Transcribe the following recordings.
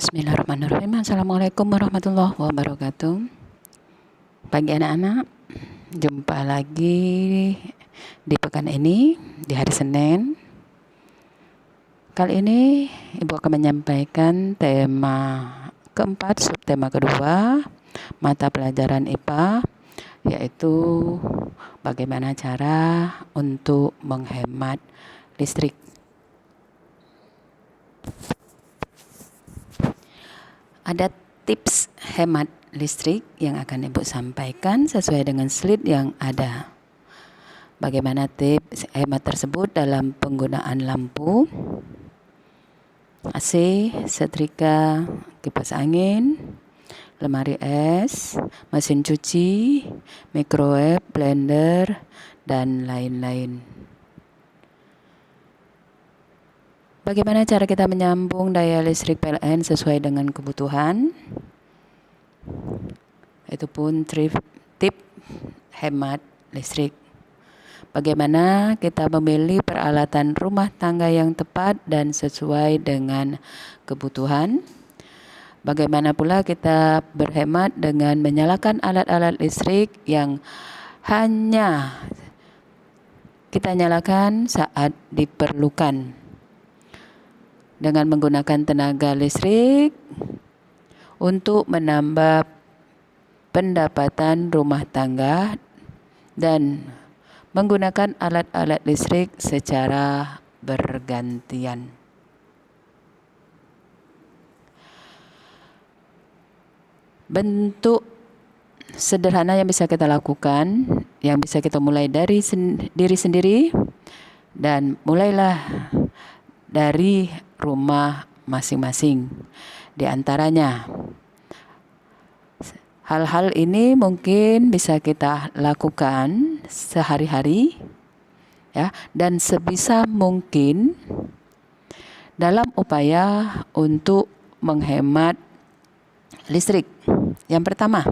Bismillahirrahmanirrahim. Assalamualaikum warahmatullahi wabarakatuh. Pagi anak-anak, jumpa lagi di pekan ini, di hari Senin. Kali ini Ibu akan menyampaikan tema keempat, subtema kedua, mata pelajaran IPA, yaitu bagaimana cara untuk menghemat listrik. Ada tips hemat listrik yang akan Ibu sampaikan sesuai dengan slide yang ada. Bagaimana tips hemat tersebut dalam penggunaan lampu, AC, setrika, kipas angin, lemari es, mesin cuci, microwave, blender, dan lain-lain. Bagaimana cara kita menyambung daya listrik PLN sesuai dengan kebutuhan? Itu pun tip hemat listrik. Bagaimana kita memilih peralatan rumah tangga yang tepat dan sesuai dengan kebutuhan? Bagaimana pula kita berhemat dengan menyalakan alat-alat listrik yang hanya kita nyalakan saat diperlukan? Dengan menggunakan tenaga listrik untuk menambah pendapatan rumah tangga dan menggunakan alat-alat listrik secara bergantian. Bentuk sederhana yang bisa kita lakukan, yang bisa kita mulai dari diri sendiri, dan mulailah dari rumah masing-masing. Di antaranya, hal-hal ini mungkin bisa kita lakukan sehari-hari, ya, dan sebisa mungkin dalam upaya untuk menghemat listrik. Yang pertama,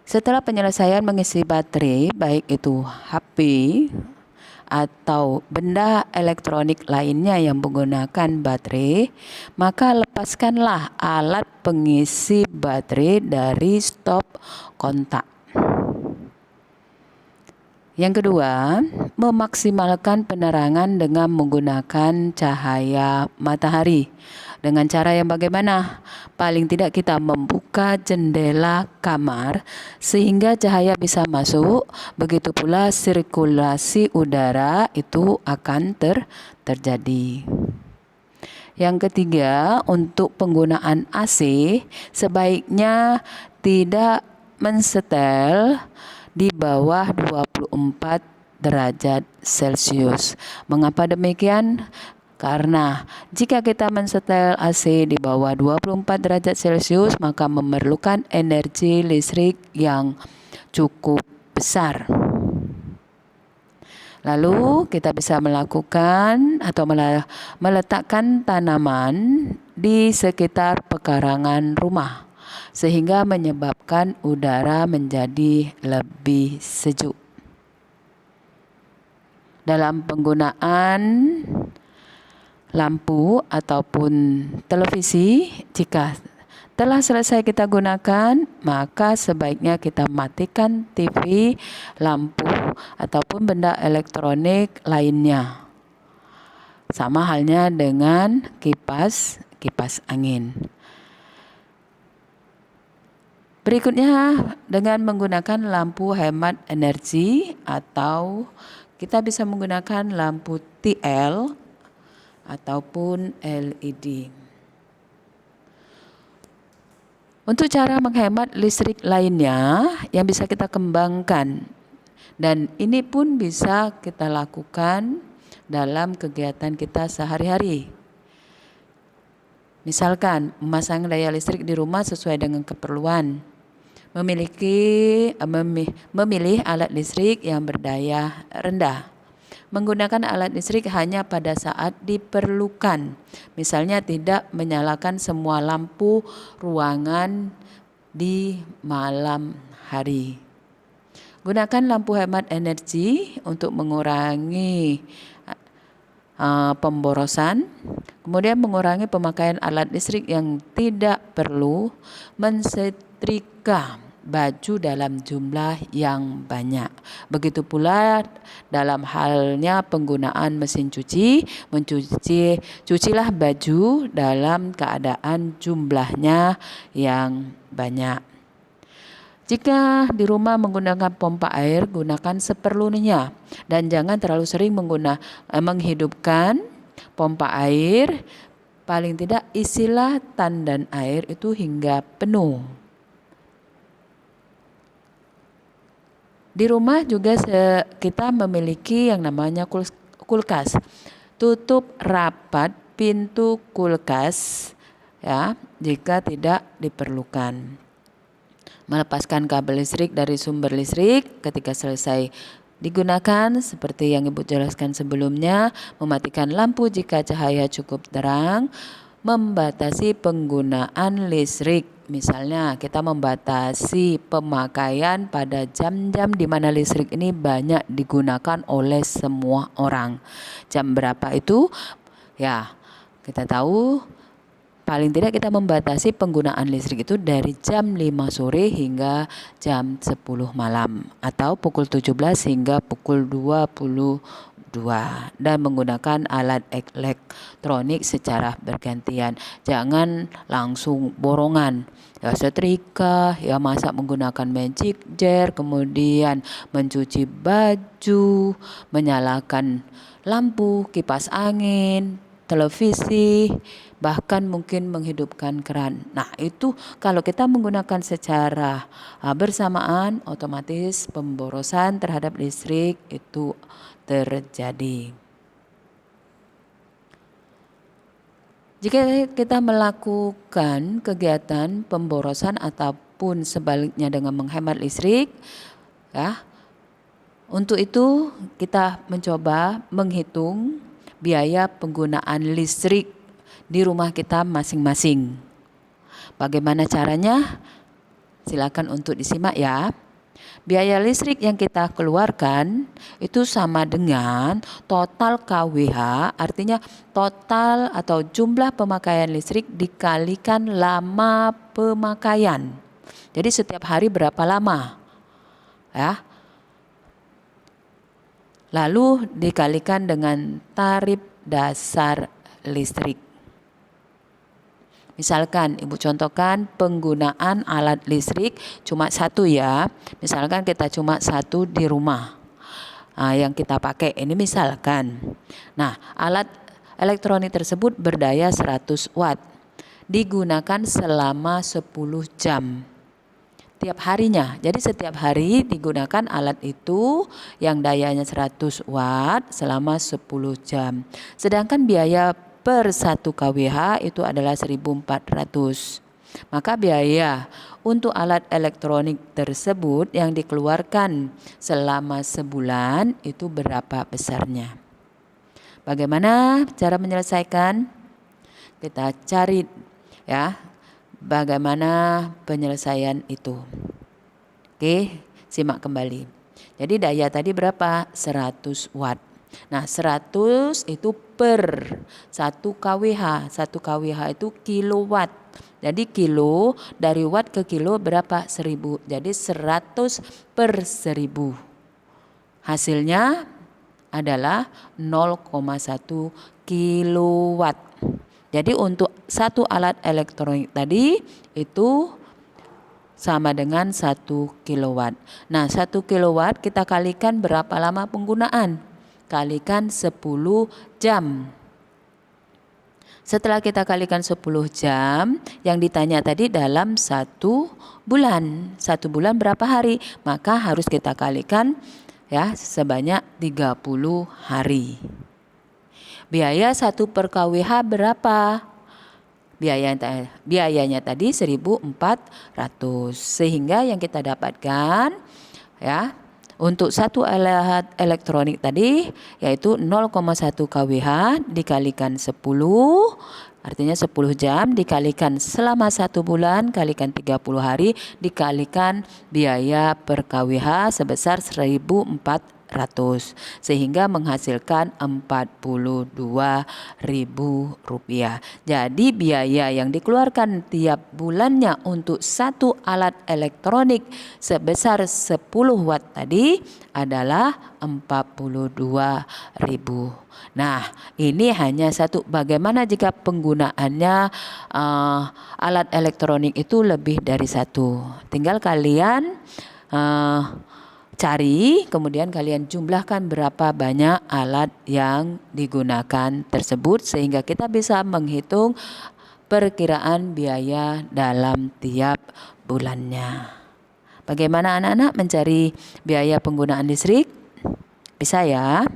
setelah penyelesaian mengisi baterai, baik itu HP atau benda elektronik lainnya yang menggunakan baterai, maka lepaskanlah alat pengisi baterai dari stop kontak. Yang kedua, memaksimalkan penerangan dengan menggunakan cahaya matahari. Dengan cara yang bagaimana? Paling tidak kita membuka jendela kamar sehingga cahaya bisa masuk. Begitu pula sirkulasi udara itu akan terjadi. Yang ketiga, untuk penggunaan AC sebaiknya tidak mensetel di bawah 24 derajat Celcius. Mengapa demikian? Karena jika kita mensetel AC di bawah 24 derajat Celcius, maka memerlukan energi listrik yang cukup besar. Lalu kita bisa melakukan atau meletakkan tanaman di sekitar pekarangan rumah, sehingga menyebabkan udara menjadi lebih sejuk. Dalam penggunaan lampu ataupun televisi, jika telah selesai kita gunakan, maka sebaiknya kita matikan TV, lampu, ataupun benda elektronik lainnya. Sama halnya dengan kipas angin. Berikutnya, dengan menggunakan lampu hemat energi, atau kita bisa menggunakan lampu TL ataupun LED. Untuk cara menghemat listrik lainnya yang bisa kita kembangkan, dan ini pun bisa kita lakukan dalam kegiatan kita sehari-hari. Misalkan memasang daya listrik di rumah sesuai dengan keperluan, memilih alat listrik yang berdaya rendah, menggunakan alat listrik hanya pada saat diperlukan. Misalnya tidak menyalakan semua lampu ruangan di malam hari. Gunakan lampu hemat energi untuk mengurangi pemborosan, kemudian mengurangi pemakaian alat listrik yang tidak perlu, mensetrika baju dalam jumlah yang banyak. Begitu pula dalam halnya penggunaan mesin cuci, cucilah baju dalam keadaan jumlahnya yang banyak. Jika di rumah menggunakan pompa air, gunakan seperlunya dan jangan terlalu sering menghidupkan pompa air. Paling tidak isilah tandan air itu hingga penuh. Di rumah juga kita memiliki yang namanya kulkas. Tutup rapat pintu kulkas ya jika tidak diperlukan. Melepaskan kabel listrik dari sumber listrik ketika selesai digunakan seperti yang Ibu jelaskan sebelumnya, mematikan lampu jika cahaya cukup terang, membatasi penggunaan listrik. Misalnya kita membatasi pemakaian pada jam-jam di mana listrik ini banyak digunakan oleh semua orang. Jam berapa itu? Ya, kita tahu paling tidak kita membatasi penggunaan listrik itu dari jam 5 sore hingga jam 10 malam atau pukul 17 hingga pukul 22 dan menggunakan alat elektronik secara bergantian. Jangan langsung borongan. Ya setrika, ya masak menggunakan magic jar, kemudian mencuci baju, menyalakan lampu, kipas angin, televisi, bahkan mungkin menghidupkan keran. Nah itu kalau kita menggunakan secara bersamaan, otomatis pemborosan terhadap listrik itu terjadi. Jika kita melakukan kegiatan pemborosan ataupun sebaliknya dengan menghemat listrik, ya, untuk itu kita mencoba menghitung biaya penggunaan listrik di rumah kita masing-masing. Bagaimana caranya? Silakan untuk disimak ya. Biaya listrik yang kita keluarkan itu sama dengan total KWH, artinya total atau jumlah pemakaian listrik dikalikan lama pemakaian. Jadi setiap hari berapa lama? Ya. Lalu dikalikan dengan tarif dasar listrik. Misalkan Ibu contohkan penggunaan alat listrik cuma satu ya. Misalkan kita cuma satu di rumah yang kita pakai ini misalkan. Nah alat elektronik tersebut berdaya 100 watt. Digunakan selama 10 jam. Tiap harinya. Jadi setiap hari digunakan alat itu yang dayanya 100 watt selama 10 jam. Sedangkan biaya per 1 kWh itu adalah 1.400. Maka biaya untuk alat elektronik tersebut yang dikeluarkan selama sebulan itu berapa besarnya? Bagaimana cara menyelesaikan? Kita cari ya, bagaimana penyelesaian itu. Oke, simak kembali. Jadi daya tadi berapa? 100 watt. Nah 100 itu per 1 kWh. 1 kWh itu kilowatt. Jadi kilo dari watt ke kilo berapa? 1000. Jadi 100 per 1000. Hasilnya adalah 0,1 kilowatt. Jadi untuk satu alat elektronik tadi itu sama dengan 1 kilowatt. Nah 1 kilowatt kita kalikan berapa lama penggunaan? Kalikan 10 jam. Setelah kita kalikan 10 jam, yang ditanya tadi dalam 1 bulan. 1 bulan berapa hari? Maka harus kita kalikan ya sebanyak 30 hari. Biaya 1 per kWh berapa? Biayanya tadi 1.400. Sehingga yang kita dapatkan ya untuk satu alat elektronik tadi yaitu 0,1 kWh dikalikan 10, artinya 10 jam dikalikan selama 1 bulan kalikan 30 hari dikalikan biaya per kWh sebesar 1.400. sehingga menghasilkan Rp42.000. Jadi biaya yang dikeluarkan tiap bulannya untuk satu alat elektronik sebesar 10 watt tadi adalah 42.000. Nah, ini hanya satu. Bagaimana jika penggunaannya alat elektronik itu lebih dari satu? Tinggal kalian cari, kemudian kalian jumlahkan berapa banyak alat yang digunakan tersebut sehingga kita bisa menghitung perkiraan biaya dalam tiap bulannya. Bagaimana anak-anak mencari biaya penggunaan listrik? Bisa ya?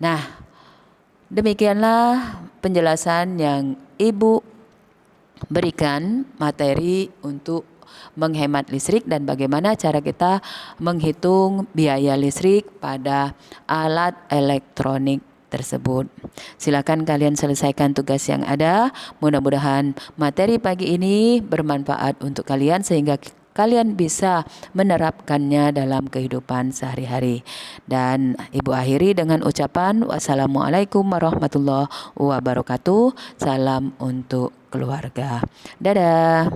Nah, demikianlah penjelasan yang Ibu berikan materi untuk menghemat listrik dan bagaimana cara kita menghitung biaya listrik pada alat elektronik tersebut. Silakan kalian selesaikan tugas yang ada. Mudah-mudahan materi pagi ini bermanfaat untuk kalian sehingga kalian bisa menerapkannya dalam kehidupan sehari-hari. Dan Ibu akhiri dengan ucapan wassalamualaikum warahmatullahi wabarakatuh. Salam untuk keluarga. Dadah.